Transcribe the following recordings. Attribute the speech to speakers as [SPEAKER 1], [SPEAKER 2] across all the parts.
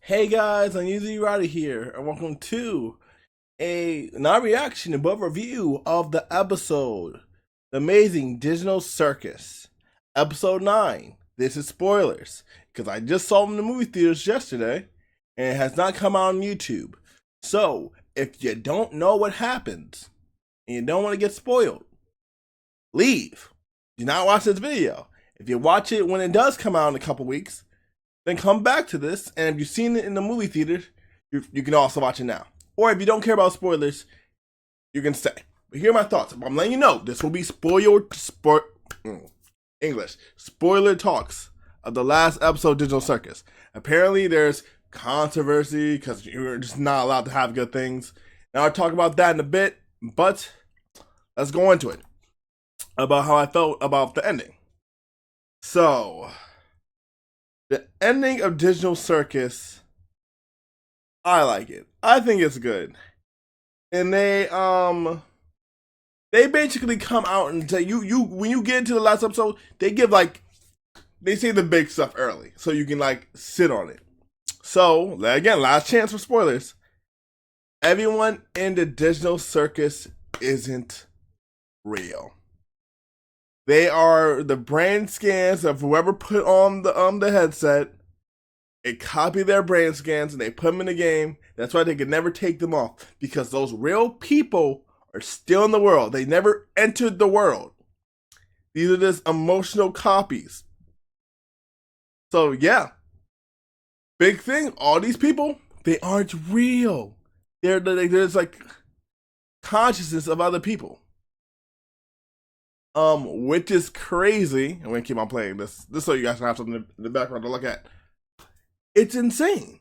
[SPEAKER 1] Hey guys, Unusually Rowdy here, and welcome to a not reaction but review of the episode, The Amazing Digital Circus, Episode 9. This is spoilers, because I just saw them in the movie theaters yesterday, and it has not come out on YouTube. So, if you don't know what happens, and you don't want to get spoiled, leave. Do not watch this video. If you watch it when it does come out in a couple weeks, then come back to this, and if you've seen it in the movie theater, you can also watch it now. Or if you don't care about spoilers, you can stay. But here are my thoughts. I'm letting you know, this will be English. Spoiler talks of the last episode of Digital Circus. Apparently there's controversy because you're just not allowed to have good things. Now I'll talk about that in a bit, but let's go into it. About how I felt about the ending. So, the ending of Digital Circus, I like it. I think it's good. And they basically come out and say you when you get into the last episode, they say the big stuff early so you can sit on it. So, again, last chance for spoilers. Everyone in the Digital Circus isn't real. They are the brain scans of whoever put on the headset. They copy their brain scans and they put them in the game. That's why they could never take them off, because those real people are still in the world. They never entered the world. These are just emotional copies. So yeah, big thing. All these people, they aren't real. There's consciousness of other people. Which is crazy. I'm gonna keep on playing this so you guys can have something in the background to look at. It's insane.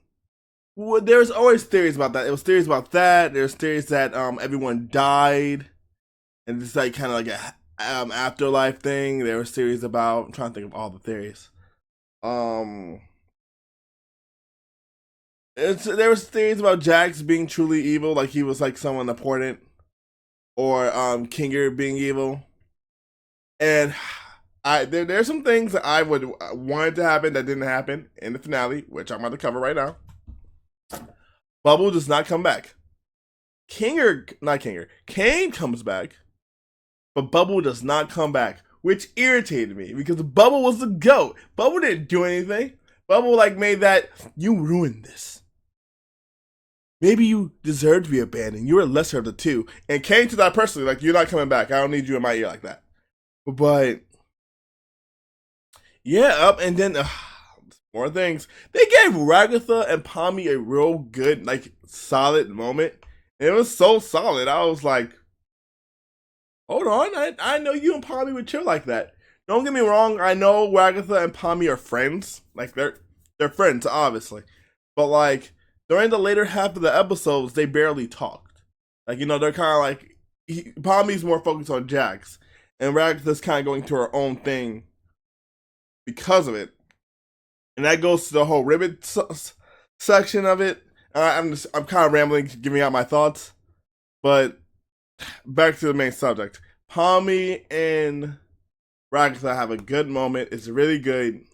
[SPEAKER 1] Well, there's always theories about that. It was theories about that. There's theories that everyone died, and it's kind of like a afterlife thing. There was theories about. I'm trying to think of all the theories. There was theories about Jax being truly evil, like he was someone important, or Kinger being evil. And there's some things that I would wanted to happen that didn't happen in the finale, which I'm about to cover right now. Bubble does not come back. Kane comes back, but Bubble does not come back, which irritated me because Bubble was the GOAT. Bubble didn't do anything. Bubble made that, you ruined this. Maybe you deserve to be abandoned. You were lesser of the two. And Kane to that personally, you're not coming back. I don't need you in my ear like that. But yeah, and then more things. They gave Ragatha and Pommy a real good, solid moment. And it was so solid. I was like, hold on, I know you and Pommy would chill like that. Don't get me wrong, I know Ragatha and Pommy are friends. They're friends, obviously. But during the later half of the episodes, they barely talked. They're kind of Pommy's more focused on Jax. And Ragatha's kind of going to her own thing because of it. And that goes to the whole ribbit section of it. I'm kind of rambling, giving out my thoughts. But back to the main subject. Pommy and Ragatha have a good moment. It's really good.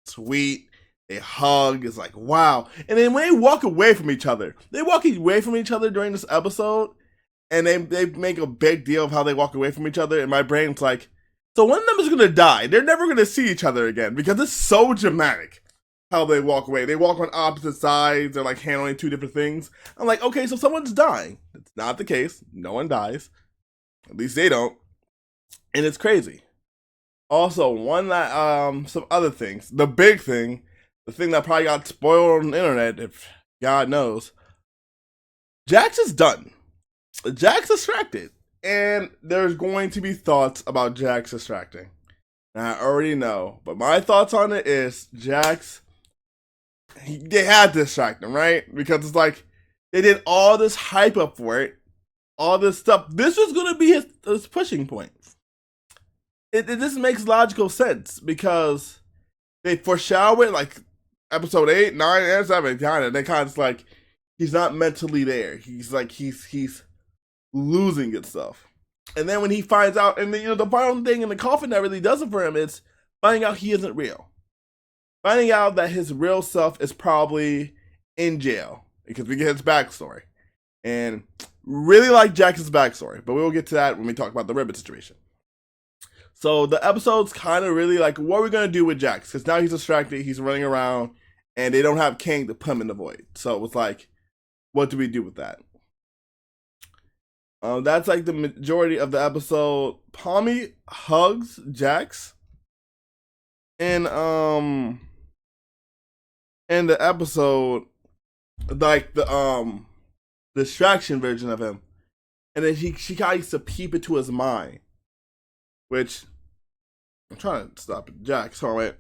[SPEAKER 1] Sweet. They hug. It's wow. And then when they walk away from each other, during this episode. And they make a big deal of how they walk away from each other. And my brain's so one of them is going to die. They're never going to see each other again. Because it's so dramatic how they walk away. They walk on opposite sides. They're handling two different things. I'm okay, so someone's dying. It's not the case. No one dies. At least they don't. And it's crazy. Also, some other things. The big thing. The thing that probably got spoiled on the internet, if God knows. Jax is done. Jax distracted, and there's going to be thoughts about Jax distracting. Now, I already know, but my thoughts on it is Jax, they had to distract him, right? Because it's they did all this hype up for it, all this stuff. This was going to be his pushing point. It just makes logical sense because they foreshadow it episode 8, 9, and 7. They kind of he's not mentally there. He's he's losing itself. And then when he finds out, and the final thing in the coffin that really does it for him is finding out he isn't real. Finding out that his real self is probably in jail because we get his backstory. And really like Jax's backstory, but we will get to that when we talk about the Ribbit situation. So the episode's kind of really like, what are we going to do with Jax? Because now he's distracted, he's running around, and they don't have King to put him in the void. So it was like, what do we do with that? That's like the majority of the episode. Palmy hugs Jax, and in the episode, like the distraction version of him, and then she kind of used to peep into his mind, which I'm trying to stop it. Jax, hold on, wait.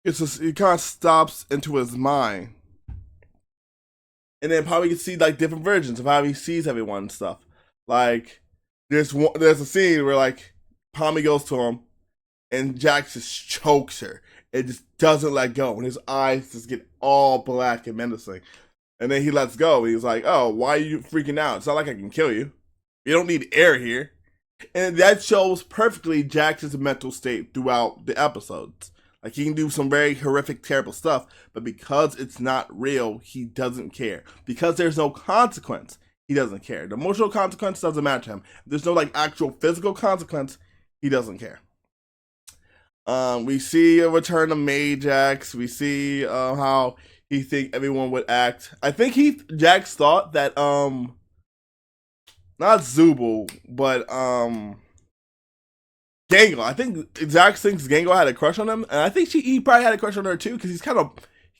[SPEAKER 1] It's just it kind of stops into his mind. And then probably you can see like different versions of how he sees everyone and stuff. Like there's a scene where like Palmy goes to him and Jax just chokes her. It just doesn't let go, and his eyes just get all black and menacing. And then he lets go. He's like, "Oh, why are you freaking out? It's not like I can kill you. You don't need air here." And that shows perfectly Jax's mental state throughout the episodes. Like he can do some very horrific, terrible stuff, but because it's not real, he doesn't care. Because there's no consequence, he doesn't care. The emotional consequence doesn't matter to him. There's no like actual physical consequence, he doesn't care. We see a return of Majax. We see how he think everyone would act. I think Jax thought that not Zubul, but Gango. I think Jax thinks Gango had a crush on him, and I think he probably had a crush on her too, because he kind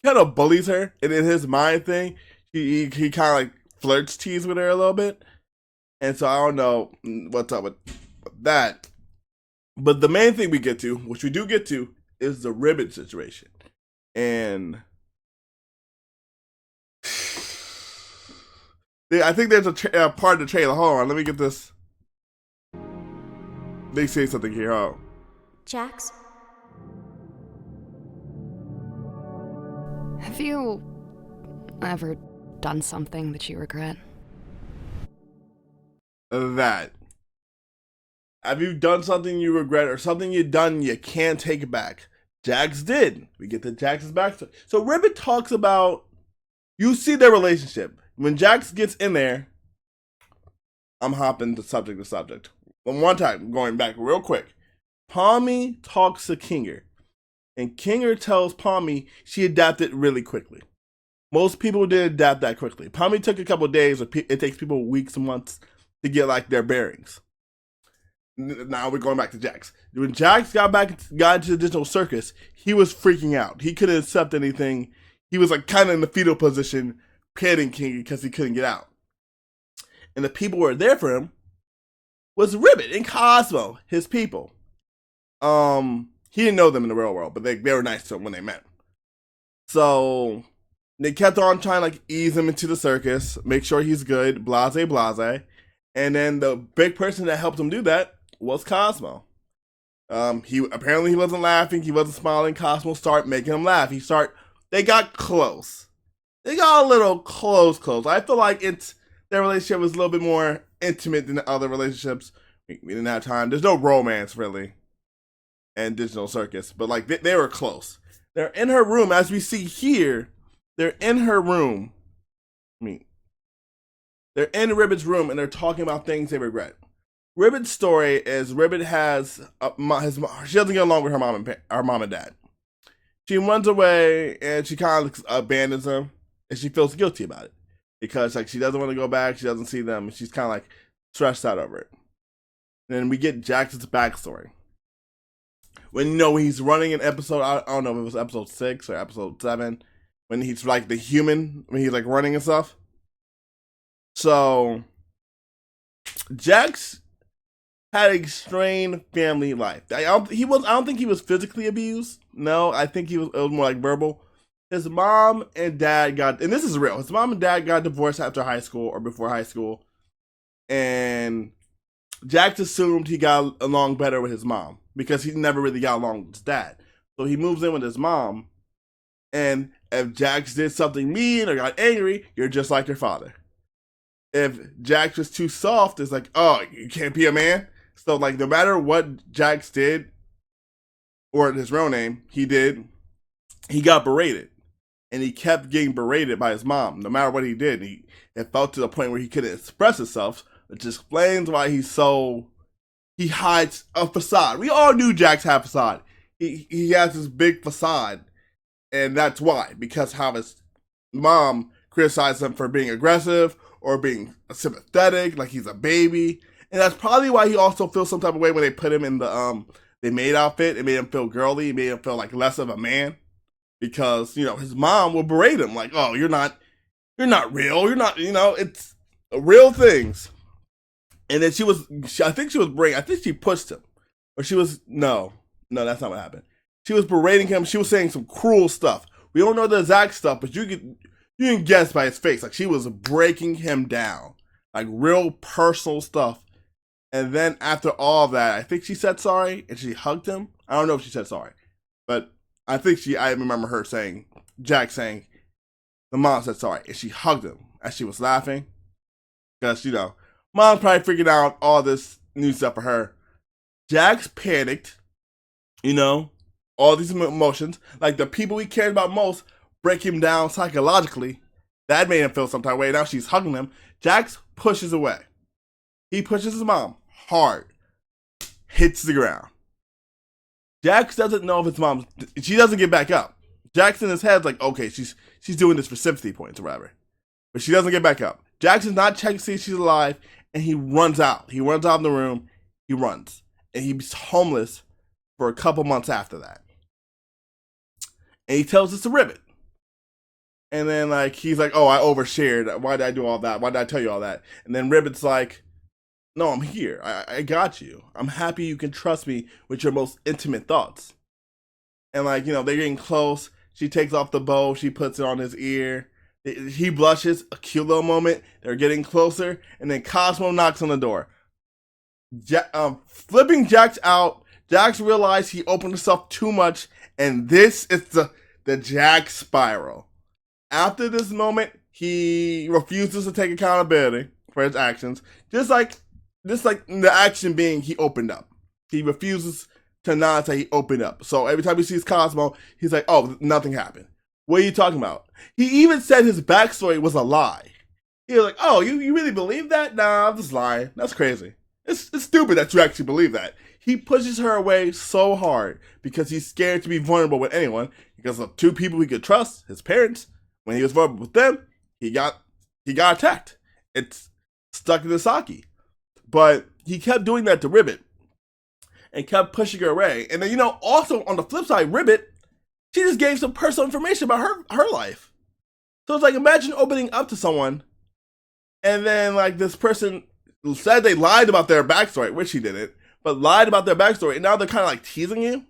[SPEAKER 1] of bullies her, and in his mind thing, he kind of like flirts tease with her a little bit, and so I don't know what's up with that. But the main thing we get to, which we do get to, is the Ribbit situation, and I think there's a part of the trailer. Hold on, let me get this. They say something here. Oh,
[SPEAKER 2] Jax?
[SPEAKER 3] Have you ever done something that you regret?
[SPEAKER 1] That. Have you done something you regret, or something you done you can't take back? Jax did. We get to Jax's backstory. So Ribbit talks about, you see their relationship. When Jax gets in there, I'm hopping to subject. One time, going back real quick. Palmy talks to Kinger, and Kinger tells Palmy she adapted really quickly. Most people didn't adapt that quickly. Palmy took a couple of days, it takes people weeks and months to get like their bearings. Now we're going back to Jax. When Jax got into the digital circus, he was freaking out. He couldn't accept anything. He was like kind of in the fetal position, petting Kinger because he couldn't get out. And the people who were there for him was Ribbit and Cosmo, his people. He didn't know them in the real world, but they were nice to him when they met. So they kept on trying to like ease him into the circus, make sure he's good, blase. And then the big person that helped him do that was Cosmo. He wasn't laughing, he wasn't smiling. Cosmo started making him laugh. They got close. They got a little close. I feel like their relationship was a little bit more intimate than the other relationships. We didn't have time. There's no romance really in Digital Circus, but like they were close. They're in her room, as we see here. They're in her room. They're in Ribbit's room, and they're talking about things they regret. Ribbit's story is Ribbit she doesn't get along with her mom and dad. She runs away, and she kind of abandons them, and she feels guilty about it because like she doesn't want to go back. She doesn't see them, and she's kind of like stressed out over it. And then we get Jax's backstory. When he's running an episode, I don't know if it was episode 6 or episode 7, when he's like the human, when he's like running and stuff. So Jax had a strained family life. I don't think he was physically abused. No, I think it was more like verbal. His mom and dad and this is real. His mom and dad got divorced after high school or before high school, and Jax assumed he got along better with his mom because he never really got along with his dad. So he moves in with his mom, and if Jax did something mean or got angry, you're just like your father. If Jax was too soft, it's like, oh, you can't be a man. So like, no matter what Jax did, or his real name, he got berated. and he kept getting berated by his mom. No matter what he did, it felt to the point where he couldn't express himself, which explains why he hides a facade. We all knew Jax had a facade. He has this big facade, and that's why, because how his mom criticized him for being aggressive or being sympathetic, like he's a baby. And that's probably why he also feels some type of way when they put him in the maid outfit. It made him feel girly. It made him feel like less of a man. Because, his mom will berate him like, oh, you're not real. You're not, it's real things. And then I think she pushed him. Or no, that's not what happened. She was berating him. She was saying some cruel stuff. We don't know the exact stuff, but you can guess by his face. Like, she was breaking him down. Like, real personal stuff. And then after all of that, I think she said sorry and she hugged him. I don't know if she said sorry, but I remember Jack saying, the mom said sorry and she hugged him as she was laughing. Because, mom's probably figured out all this new stuff for her. Jax panicked, all these emotions. Like, the people he cared about most break him down psychologically. That made him feel some type of way. Now she's hugging him. Jax pushes away. He pushes his mom hard, hits the ground. Jax doesn't know if his mom. She doesn't get back up. Jax in his head's like, okay, she's doing this for sympathy points or whatever, but she doesn't get back up. Jax is not checking to see if she's alive, and he runs out. He runs out of the room. He runs, and he's homeless for a couple months after that. And he tells us to Ribbit. And then he's like, oh, I overshared. Why did I do all that? Why did I tell you all that? And then Ribbit's like, no, I'm here. I got you. I'm happy you can trust me with your most intimate thoughts. And they're getting close. She takes off the bow. She puts it on his ear. He blushes. A cute little moment. They're getting closer. And then Cosmo knocks on the door. Flipping Jax out. Jax realized he opened himself too much. And this is the Jax spiral. After this moment, he refuses to take accountability for his actions. Just like the action being he opened up. He refuses to not say he opened up. So every time he sees Cosmo, he's like, oh, nothing happened. What are you talking about? He even said his backstory was a lie. He was like, oh, you really believe that? Nah, I'm just lying. That's crazy. It's stupid that you actually believe that. He pushes her away so hard because he's scared to be vulnerable with anyone because of two people he could trust, his parents. When he was vulnerable with them, he got attacked. It's stuck in the Saki. But he kept doing that to Ribbit and kept pushing her away. And then, also on the flip side, Ribbit, she just gave some personal information about her life. So it's like, imagine opening up to someone and then this person said they lied about their backstory, which he didn't, but lied about their backstory. And now they're kind of teasing you.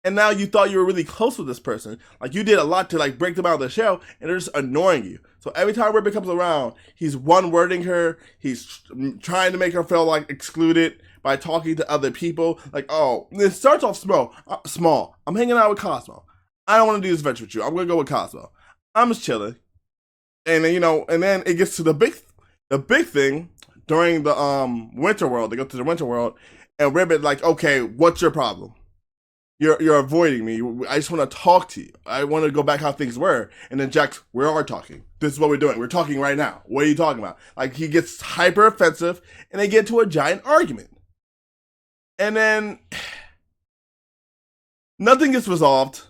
[SPEAKER 1] And now you thought you were really close with this person. You did a lot to break them out of the show, and they're just annoying you. So every time Ribbit comes around, he's one-wording her. He's trying to make her feel excluded by talking to other people. Oh, it starts off small. I'm hanging out with Cosmo. I don't want to do this adventure with you. I'm going to go with Cosmo. I'm just chilling. And then, and then it gets to the big thing during the winter world. They go to the winter world, and Ribbit okay, what's your problem? You're avoiding me. I just want to talk to you. I want to go back how things were. And then Jax, we are talking. This is what we're doing. We're talking right now. What are you talking about? He gets hyper offensive and they get into a giant argument. And then nothing gets resolved.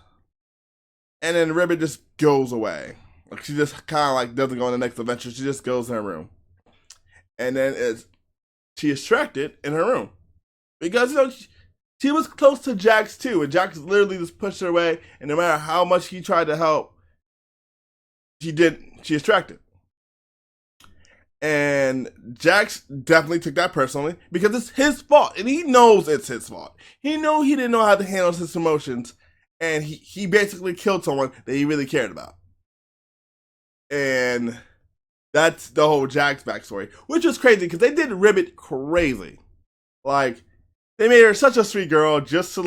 [SPEAKER 1] And then Ribbit just goes away. She just kind of doesn't go on the next adventure. She just goes in her room. And then she is distracted in her room. Because, she was close to Jax too, and Jax literally just pushed her away, and no matter how much he tried to help, she distracted. And Jax definitely took that personally, because it's his fault, and he knows it's his fault. He knew he didn't know how to handle his emotions, and he basically killed someone that he really cared about. And that's the whole Jax backstory, which was crazy, because they did Ribbit crazy. They made her such a sweet girl just to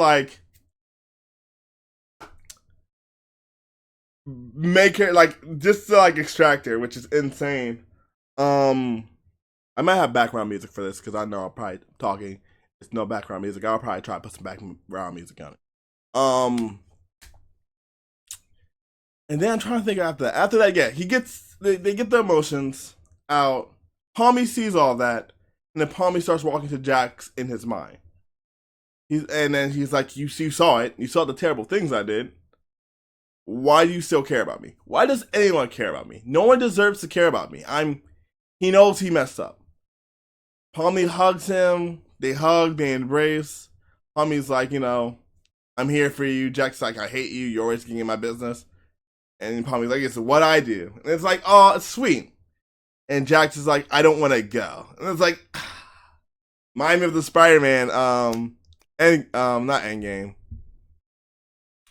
[SPEAKER 1] make her just to extract her, which is insane. I might have background music for this because I know I'm probably talking. It's no background music. I'll probably try to put some background music on it. And then I'm trying to think after that. After that, yeah, they get the emotions out. Palmy sees all that, and then Palmy starts walking to Jax in his mind. And then he's like, you saw it. You saw the terrible things I did. Why do you still care about me? Why does anyone care about me? No one deserves to care about me. He knows he messed up. Palmy hugs him. They hug. They embrace. Palmy's like, I'm here for you. Jack's like, I hate you. You're always getting in my business. And Palmy's like, it's what I do. And it's like, oh, it's sweet. And Jax is like, I don't want to go. And it's like, remind me of the Spider-Man, not Endgame.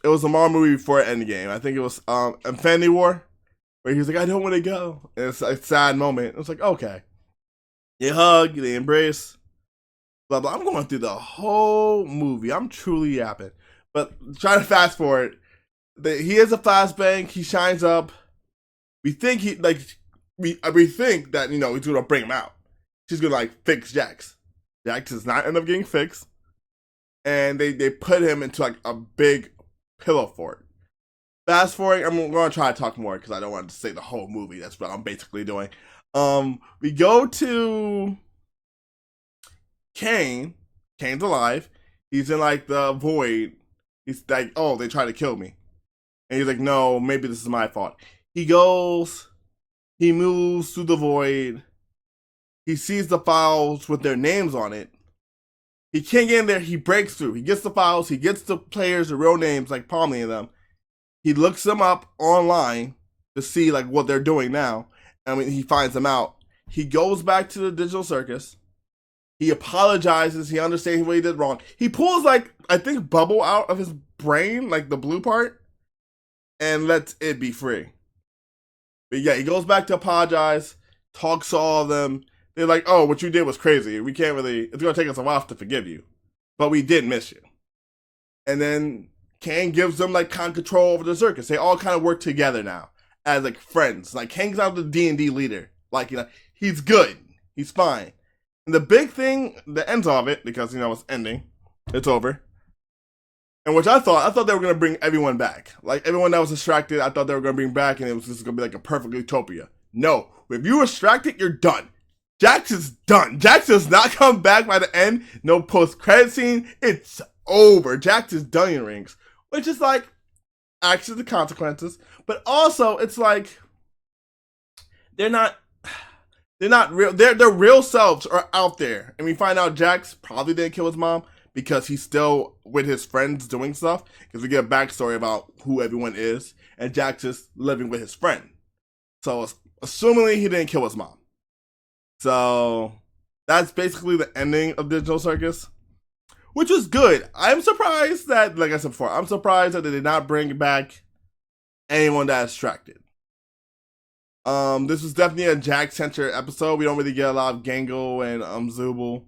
[SPEAKER 1] It was a Marvel movie before Endgame. I think it was Infinity War, where he was like, I don't want to go. And it's a sad moment. It was like, okay. They hug, they embrace, blah, blah. I'm going through the whole movie. I'm truly yapping. But trying to fast forward, he is a flashbang. He shines up. We think we think that, he's going to bring him out. She's going to, fix Jax. Jax does not end up getting fixed. And they put him into, a big pillow fort. Fast forward, I'm going to try to talk more because I don't want to say the whole movie. That's what I'm basically doing. We go to Kane. Kane's alive. He's in, the void. He's like, oh, they tried to kill me. And he's like, no, maybe this is my fault. He moves through the void. He sees the files with their names on it. He can't get in there. He breaks through. He gets the files. He gets the players, the real names, like Palmy and them. He looks them up online to see, what they're doing now. He finds them out. He goes back to the digital circus. He apologizes. He understands what he did wrong. He pulls, I think, bubble out of his brain, the blue part, and lets it be free. But yeah, he goes back to apologize, talks to all of them. They're like, oh, what you did was crazy. We can't it's going to take us a while to forgive you. But we did miss you. And then Kang gives them, kind of control over the circus. They all kind of work together now as, friends. Kang's out the D&D leader. He's good. He's fine. And the big thing, the ends of it, because, it's ending. It's over. And which I thought they were going to bring everyone back. Everyone that was distracted, I thought they were going to bring back, and it was just going to be a perfect utopia. No. If you're distracted, you're done. Jax is done. Jax does not come back by the end. No post-credit scene. It's over. Jax is done in rings. Which is actions and consequences. But also, it's they're not real. Their real selves are out there. And we find out Jax probably didn't kill his mom because he's still with his friends doing stuff. Because we get a backstory about who everyone is. And Jax is living with his friend. So, assumingly he didn't kill his mom. So, that's basically the ending of Digital Circus, which was good. I'm surprised that, like I said before, I'm surprised that they did not bring back anyone that is distracted. This was definitely a Jack-centered episode. We don't really get a lot of Gangle and Zubul.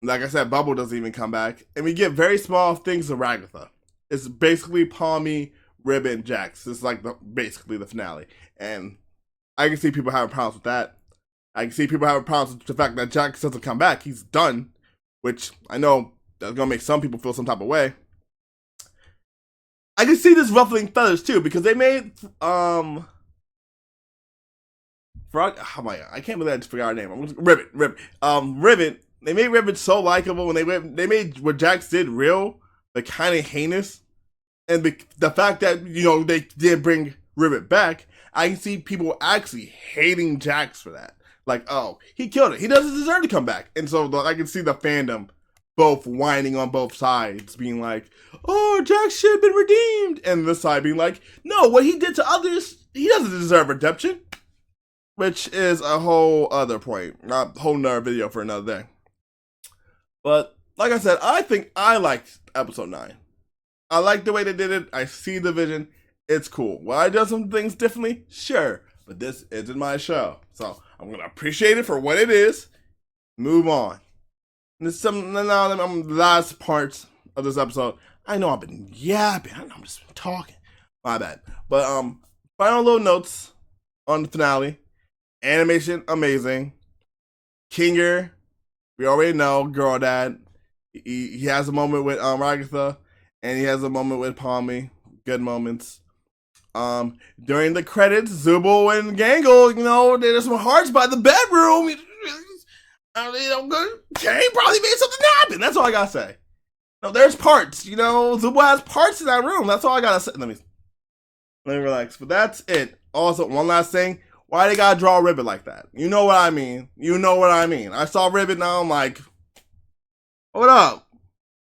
[SPEAKER 1] Like I said, Bubble doesn't even come back. And we get very small things of Ragatha. It's basically Palmy, Ribbon, Jax. It's basically the finale. And I can see people having problems with that. I can see people having problems with the fact that Jax doesn't come back. He's done, which I know that's going to make some people feel some type of way. I can see this ruffling feathers too, because they made, I can't believe I just forgot her name. Ribbon. Ribbon, they made Ribbon so likable when they made what Jax did real, kind of heinous. And the fact that, they did bring Ribbon back, I can see people actually hating Jax for that. Oh, he killed it. He doesn't deserve to come back. And so I can see the fandom both whining on both sides, being like, oh, Jax should have been redeemed. And this side being like, no, what he did to others, he doesn't deserve redemption. Which is a whole other point. A whole nother video for another day. But, like I said, I think I liked episode 9. I like the way they did it. I see the vision. It's cool. Will I do some things differently? Sure. But this isn't my show. So, I'm going to appreciate it for what it is. Move on. And this is the last parts of this episode. I know I've been yapping. I know I'm just talking. My bad. But final little notes on the finale. Animation, amazing. Kinger, we already know, girl dad. He has a moment with Ragatha, and he has a moment with Palmy. Good moments. During the credits, Zubul and Gangle, there's some hearts by the bedroom. Kane probably made something happen. That's all I gotta say. No, there's parts. Zubul has parts in that room. That's all I gotta say. Let me relax. But that's it. Also, one last thing. Why they gotta draw a ribbon like that? You know what I mean. I saw ribbon, now I'm like, what up?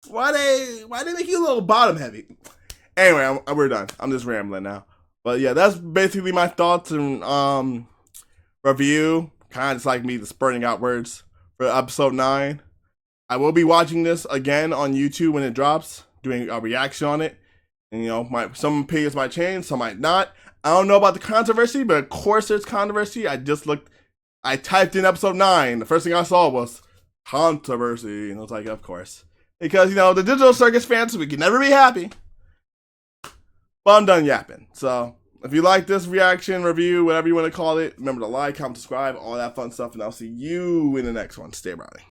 [SPEAKER 1] Why they make you a little bottom heavy? Anyway, we're done. I'm just rambling now. But yeah, that's basically my thoughts and review. Kind of just like me just spurting out words for episode 9. I will be watching this again on YouTube when it drops, doing a reaction on it. And some opinions might change, some might not. I don't know about the controversy, but of course there's controversy. I typed in episode 9. The first thing I saw was controversy. And I was like, of course. Because, the digital circus fans, we can never be happy. But I'm done yapping. So, if you like this reaction, review, whatever you want to call it, remember to like, comment, subscribe, all that fun stuff. And I'll see you in the next one. Stay rowdy.